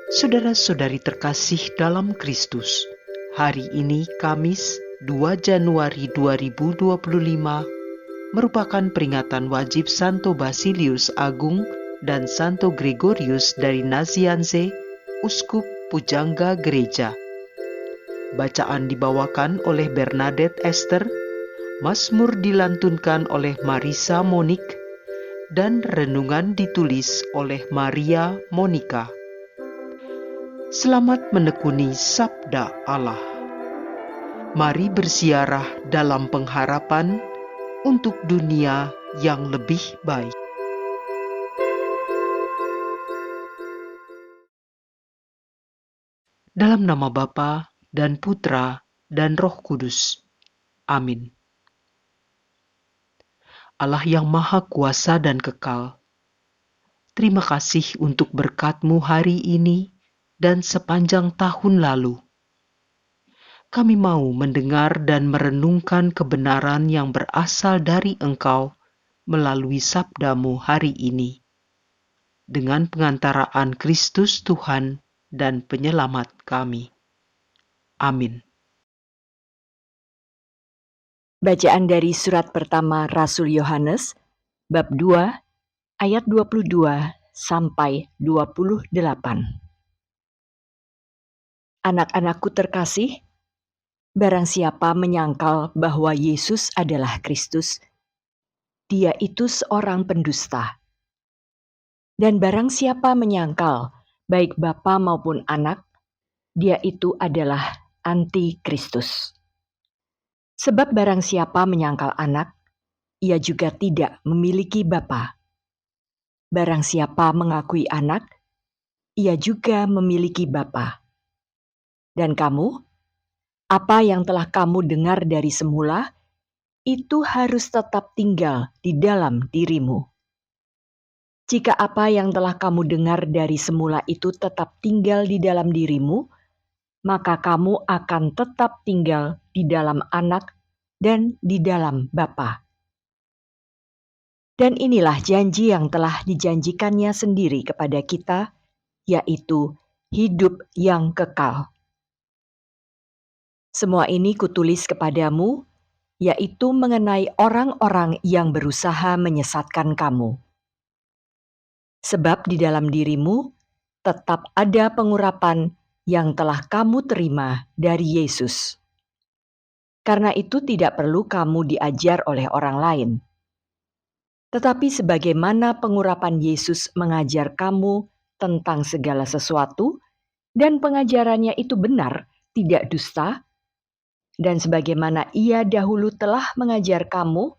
Saudara-saudari terkasih dalam Kristus, hari ini Kamis 2 Januari 2025 merupakan peringatan wajib Santo Basilius Agung dan Santo Gregorius dari Nazianze, Uskup Pujangga Gereja. Bacaan dibawakan oleh Bernadette Esther, Mazmur dilantunkan oleh Marisa Monique, dan renungan ditulis oleh Maria Monica. Selamat menekuni Sabda Allah. Mari bersiarah dalam pengharapan untuk dunia yang lebih baik. Dalam nama Bapa dan Putra dan Roh Kudus. Amin. Allah yang Maha Kuasa dan Kekal, terima kasih untuk berkat-Mu hari ini dan sepanjang tahun lalu. Kami mau mendengar dan merenungkan kebenaran yang berasal dari Engkau melalui sabda-Mu hari ini, dengan pengantaraan Kristus Tuhan dan Penyelamat kami. Amin. Bacaan dari surat pertama Rasul Yohanes, bab 2, ayat 22 sampai 28. Anak-anakku terkasih, barang siapa menyangkal bahwa Yesus adalah Kristus, dia itu seorang pendusta. Dan barang siapa menyangkal baik bapa maupun anak, dia itu adalah anti-Kristus. Sebab barang siapa menyangkal anak, ia juga tidak memiliki bapa. Barang siapa mengakui anak, ia juga memiliki bapa. Dan kamu, apa yang telah kamu dengar dari semula, itu harus tetap tinggal di dalam dirimu. Jika apa yang telah kamu dengar dari semula itu tetap tinggal di dalam dirimu, maka kamu akan tetap tinggal di dalam anak dan di dalam Bapa. Dan inilah janji yang telah dijanjikannya sendiri kepada kita, yaitu hidup yang kekal. Semua ini kutulis kepadamu, yaitu mengenai orang-orang yang berusaha menyesatkan kamu. Sebab di dalam dirimu tetap ada pengurapan yang telah kamu terima dari Yesus. Karena itu tidak perlu kamu diajar oleh orang lain. Tetapi sebagaimana pengurapan Yesus mengajar kamu tentang segala sesuatu, dan pengajarannya itu benar, tidak dusta, dan sebagaimana Ia dahulu telah mengajar kamu,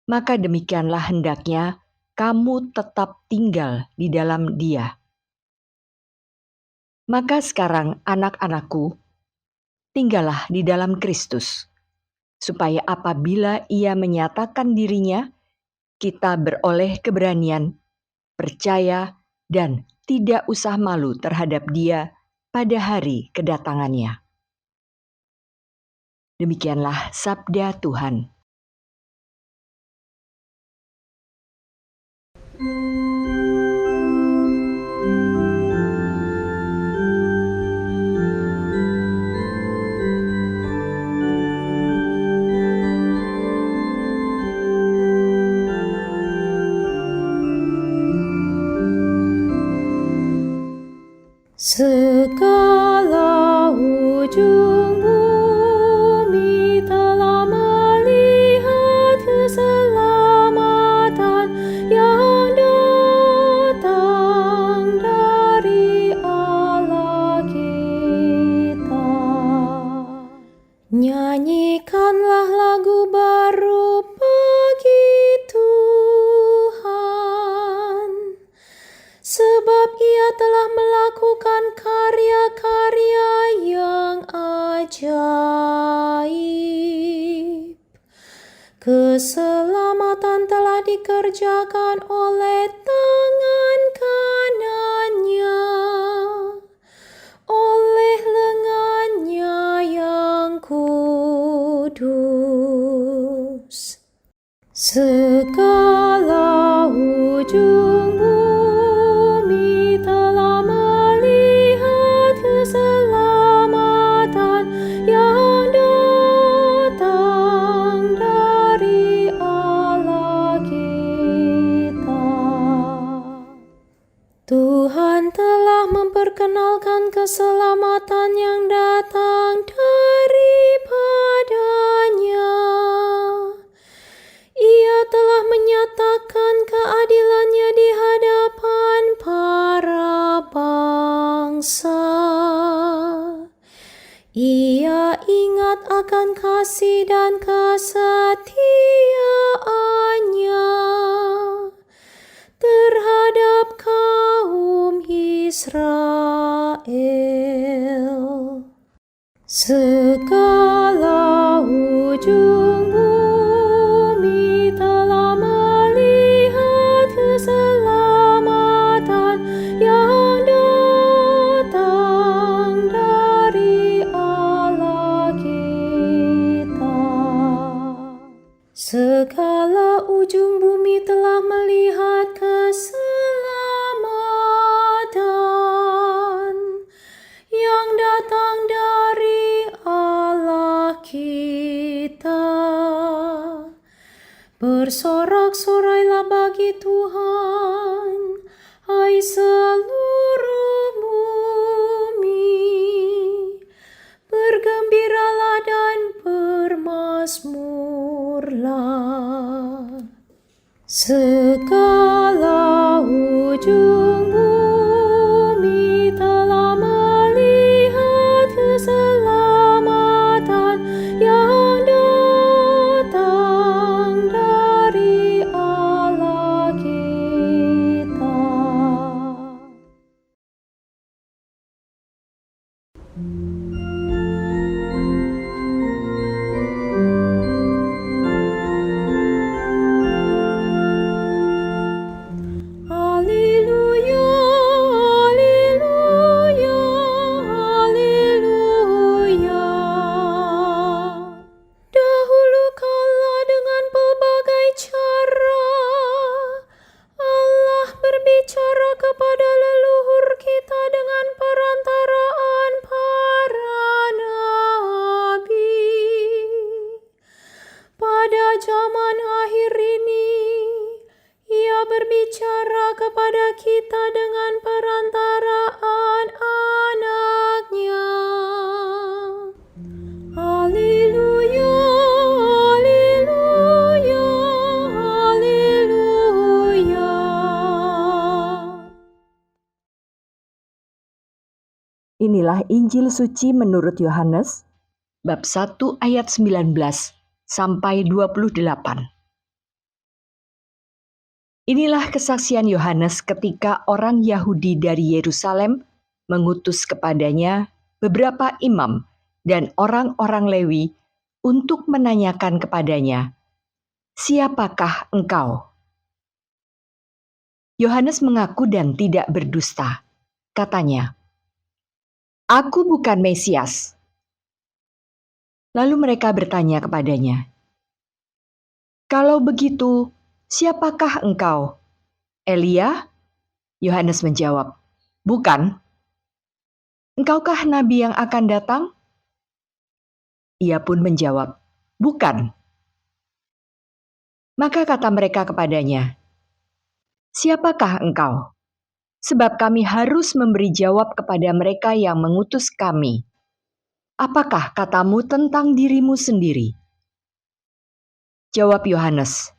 maka demikianlah hendaknya kamu tetap tinggal di dalam Dia. Maka sekarang anak-anakku, tinggallah di dalam Kristus, supaya apabila Ia menyatakan dirinya, kita beroleh keberanian, percaya, dan tidak usah malu terhadap Dia pada hari kedatangannya. Demikianlah sabda Tuhan. Segala ujung bumi telah melihat keselamatan yang datang dari Allah kita. Nyanyikanlah lagu baru bagi Tuhan, sebab Ia telah melakukan karya-karya yang ajaib. Keselamatan telah dikerjakan oleh tangan kanannya, oleh lengannya yang kudus. Segala ujung bumi telah melihat keselamatan yang datang daripadanya. Ia telah menyatakan keadilannya di hadapan para bangsa. Ia ingat akan kasih dan kesetiaannya terhadap kaum Israel. Segala ujung bumi telah melihat keselamatan yang datang dari Allah kita. Segala ujung bumi telah melihat keselamatan yang datang dari Allah kita. Bersorak-sorailah bagi Tuhan, hai seluruh bumi. Bergembiralah dan bermazmurlah. Segala ujung bumi telah melihat keselamatan yang datang dari Allah kita. Haleluya, haleluya, haleluya. Dahulu kala dengan pelbagai cara Allah berbicara kepada leluhur kita dengan perantaraan para nabi. Pada zaman akhir ini Ia berbicara kepada kita dengan perantaraan Anak-Nya. Haleluya, haleluya, haleluya. Inilah Injil suci menurut Yohanes, bab 1 ayat 19 sampai 28. Inilah kesaksian Yohanes ketika orang Yahudi dari Yerusalem mengutus kepadanya beberapa imam dan orang-orang Lewi untuk menanyakan kepadanya, "Siapakah engkau?" Yohanes mengaku dan tidak berdusta. Katanya, "Aku bukan Mesias." Lalu mereka bertanya kepadanya, "Kalau begitu, siapakah engkau? Elia?" Yohanes menjawab, "Bukan." "Engkaukah nabi yang akan datang?" Ia pun menjawab, "Bukan." Maka kata mereka kepadanya, "Siapakah engkau? Sebab kami harus memberi jawab kepada mereka yang mengutus kami. Apakah katamu tentang dirimu sendiri?" Jawab Yohanes,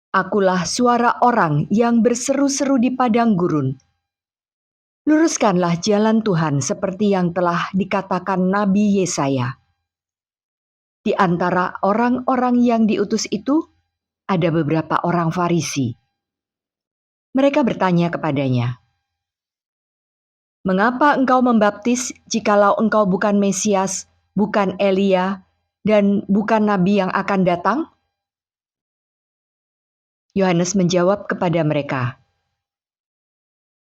"Akulah suara orang yang berseru-seru di padang gurun. Luruskanlah jalan Tuhan seperti yang telah dikatakan Nabi Yesaya." Di antara orang-orang yang diutus itu, ada beberapa orang Farisi. Mereka bertanya kepadanya, "Mengapa engkau membaptis jikalau engkau bukan Mesias, bukan Elia, dan bukan nabi yang akan datang?" Yohanes menjawab kepada mereka,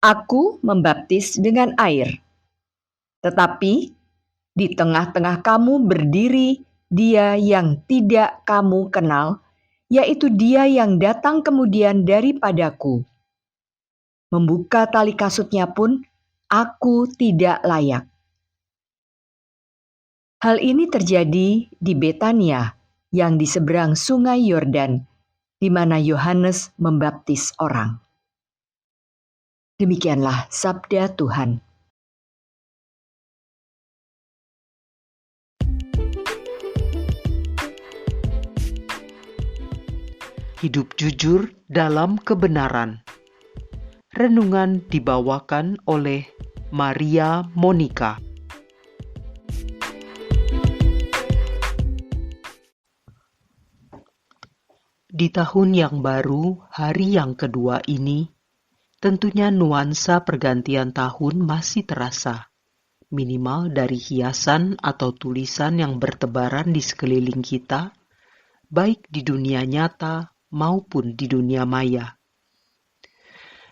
"Aku membaptis dengan air, tetapi di tengah-tengah kamu berdiri Dia yang tidak kamu kenal, yaitu Dia yang datang kemudian daripadaku. Membuka tali kasutnya pun aku tidak layak." Hal ini terjadi di Betania yang di seberang sungai Yordan, di mana Yohanes membaptis orang. Demikianlah sabda Tuhan. hidup jujur dalam kebenaran. Renungan dibawakan oleh Maria Monica. Di tahun yang baru, hari yang kedua ini, tentunya nuansa pergantian tahun masih terasa, minimal dari hiasan atau tulisan yang bertebaran di sekeliling kita, baik di dunia nyata maupun di dunia maya.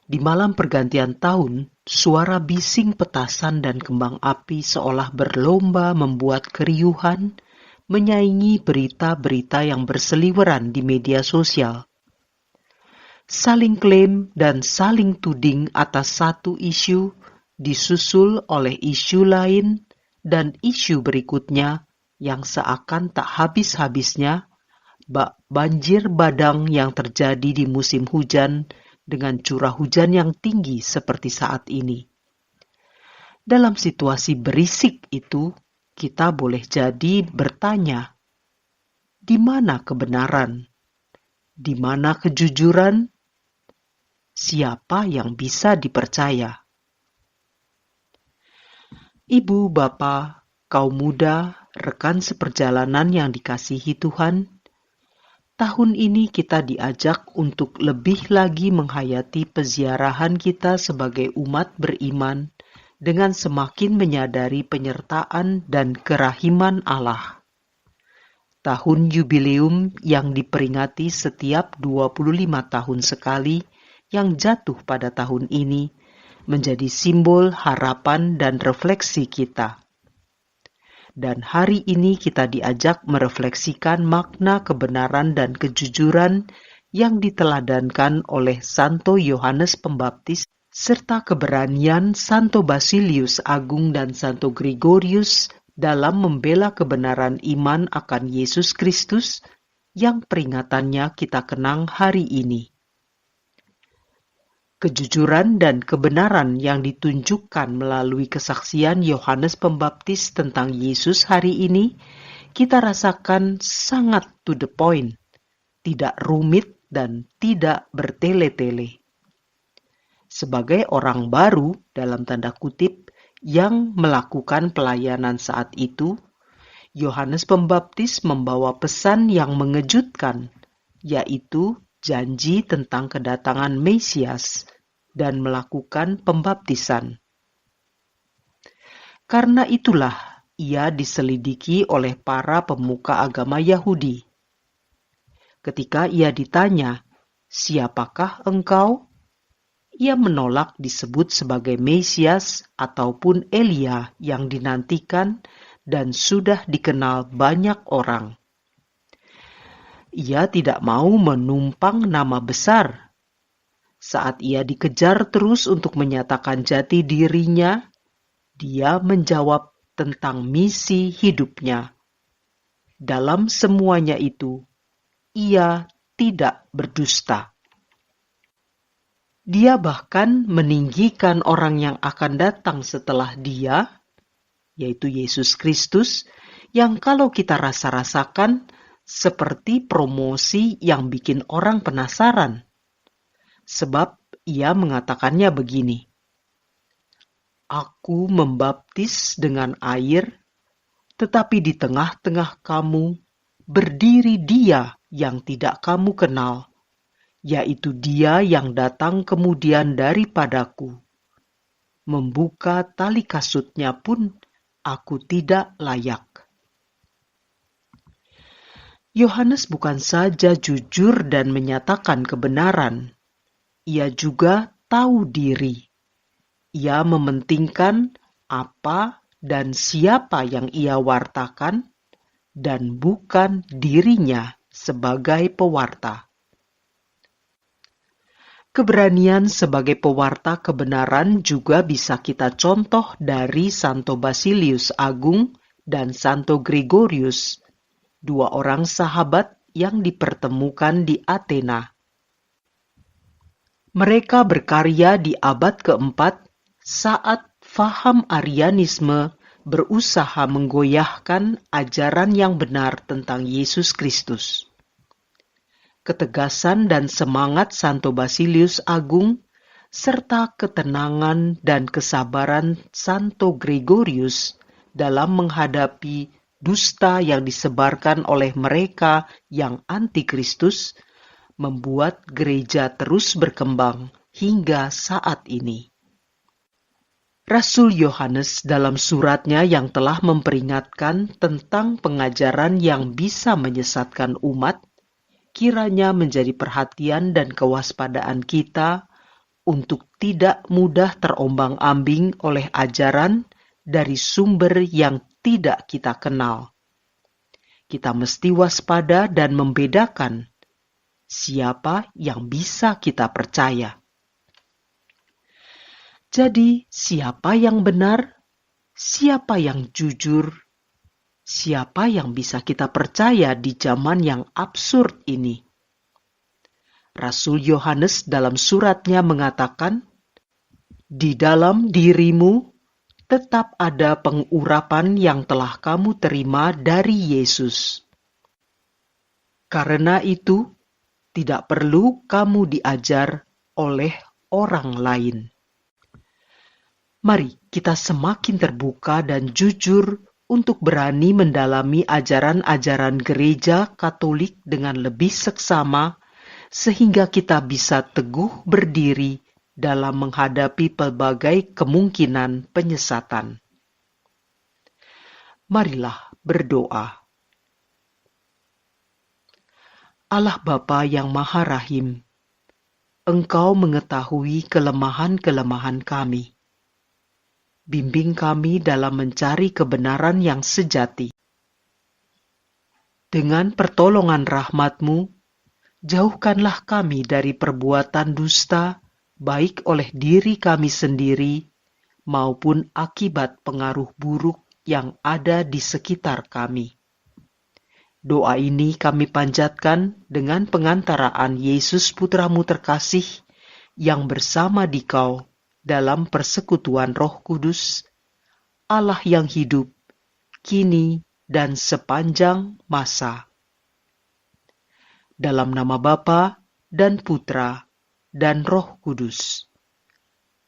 Di malam pergantian tahun, suara bising petasan dan kembang api seolah berlomba membuat keriuhan, menyaingi berita-berita yang berseliweran di media sosial. Saling klaim dan saling tuding atas satu isu disusul oleh isu lain dan isu berikutnya yang seakan tak habis-habisnya bak banjir badang yang terjadi di musim hujan dengan curah hujan yang tinggi seperti saat ini. Dalam situasi berisik itu, kita boleh jadi bertanya, di mana kebenaran? Di mana kejujuran? Siapa yang bisa dipercaya? Ibu, bapak, kaum muda, rekan seperjalanan yang dikasihi Tuhan, tahun ini kita diajak untuk lebih lagi menghayati peziarahan kita sebagai umat beriman dengan semakin menyadari penyertaan dan kerahiman Allah. Tahun jubileum yang diperingati setiap 25 tahun sekali yang jatuh pada tahun ini menjadi simbol harapan dan refleksi kita. Dan hari ini kita diajak merefleksikan makna kebenaran dan kejujuran yang diteladankan oleh Santo Yohanes Pembaptis serta keberanian Santo Basilius Agung dan Santo Gregorius dalam membela kebenaran iman akan Yesus Kristus yang peringatannya kita kenang hari ini. Kejujuran dan kebenaran yang ditunjukkan melalui kesaksian Yohanes Pembaptis tentang Yesus hari ini, kita rasakan sangat to the point, tidak rumit dan tidak bertele-tele. Sebagai orang baru, dalam tanda kutip, yang melakukan pelayanan saat itu, Yohanes Pembaptis membawa pesan yang mengejutkan, yaitu janji tentang kedatangan Mesias dan melakukan pembaptisan. Karena itulah ia diselidiki oleh para pemuka agama Yahudi. Ketika ia ditanya, "Siapakah engkau?" Ia menolak disebut sebagai Mesias ataupun Elia yang dinantikan dan sudah dikenal banyak orang. Ia tidak mau menumpang nama besar. Saat ia dikejar terus untuk menyatakan jati dirinya, dia menjawab tentang misi hidupnya. Dalam semuanya itu, ia tidak berdusta. Dia bahkan meninggikan orang yang akan datang setelah dia, yaitu Yesus Kristus, yang kalau kita rasa-rasakan seperti promosi yang bikin orang penasaran. Sebab ia mengatakannya begini, "Aku membaptis dengan air, tetapi di tengah-tengah kamu berdiri Dia yang tidak kamu kenal, yaitu Dia yang datang kemudian daripadaku. Membuka tali kasutnya pun aku tidak layak." Yohanes bukan saja jujur dan menyatakan kebenaran, ia juga tahu diri. Ia mementingkan apa dan siapa yang ia wartakan, dan bukan dirinya sebagai pewarta. Keberanian sebagai pewarta kebenaran juga bisa kita contoh dari Santo Basilius Agung dan Santo Gregorius, dua orang sahabat yang dipertemukan di Athena. Mereka berkarya di abad keempat saat faham Arianisme berusaha menggoyahkan ajaran yang benar tentang Yesus Kristus. ketegasan dan semangat Santo Basilius Agung, serta ketenangan dan kesabaran Santo Gregorius dalam menghadapi dusta yang disebarkan oleh mereka yang antikristus, membuat gereja terus berkembang hingga saat ini. Rasul Yohanes dalam suratnya yang telah memperingatkan tentang pengajaran yang bisa menyesatkan umat, kiranya menjadi perhatian dan kewaspadaan kita untuk tidak mudah terombang-ambing oleh ajaran dari sumber yang tidak kita kenal. Kita mesti waspada dan membedakan siapa yang bisa kita percaya. Jadi, siapa yang benar, siapa yang jujur, siapa yang bisa kita percaya di zaman yang absurd ini? Rasul Yohanes dalam suratnya mengatakan, "Di dalam dirimu tetap ada pengurapan yang telah kamu terima dari Yesus. Karena itu, tidak perlu kamu diajar oleh orang lain." Mari kita semakin terbuka dan jujur untuk berani mendalami ajaran-ajaran gereja Katolik dengan lebih seksama, sehingga kita bisa teguh berdiri dalam menghadapi pelbagai kemungkinan penyesatan. Marilah berdoa. Allah Bapa yang Maha Rahim, Engkau mengetahui kelemahan-kelemahan kami. Bimbing kami dalam mencari kebenaran yang sejati. Dengan pertolongan rahmat-Mu, jauhkanlah kami dari perbuatan dusta, baik oleh diri kami sendiri, maupun akibat pengaruh buruk yang ada di sekitar kami. Doa ini kami panjatkan dengan pengantaraan Yesus Putra-Mu terkasih, yang bersama Dikau, dalam persekutuan Roh Kudus, Allah yang hidup, kini dan sepanjang masa. Dalam nama Bapa dan Putra dan Roh Kudus.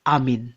Amin.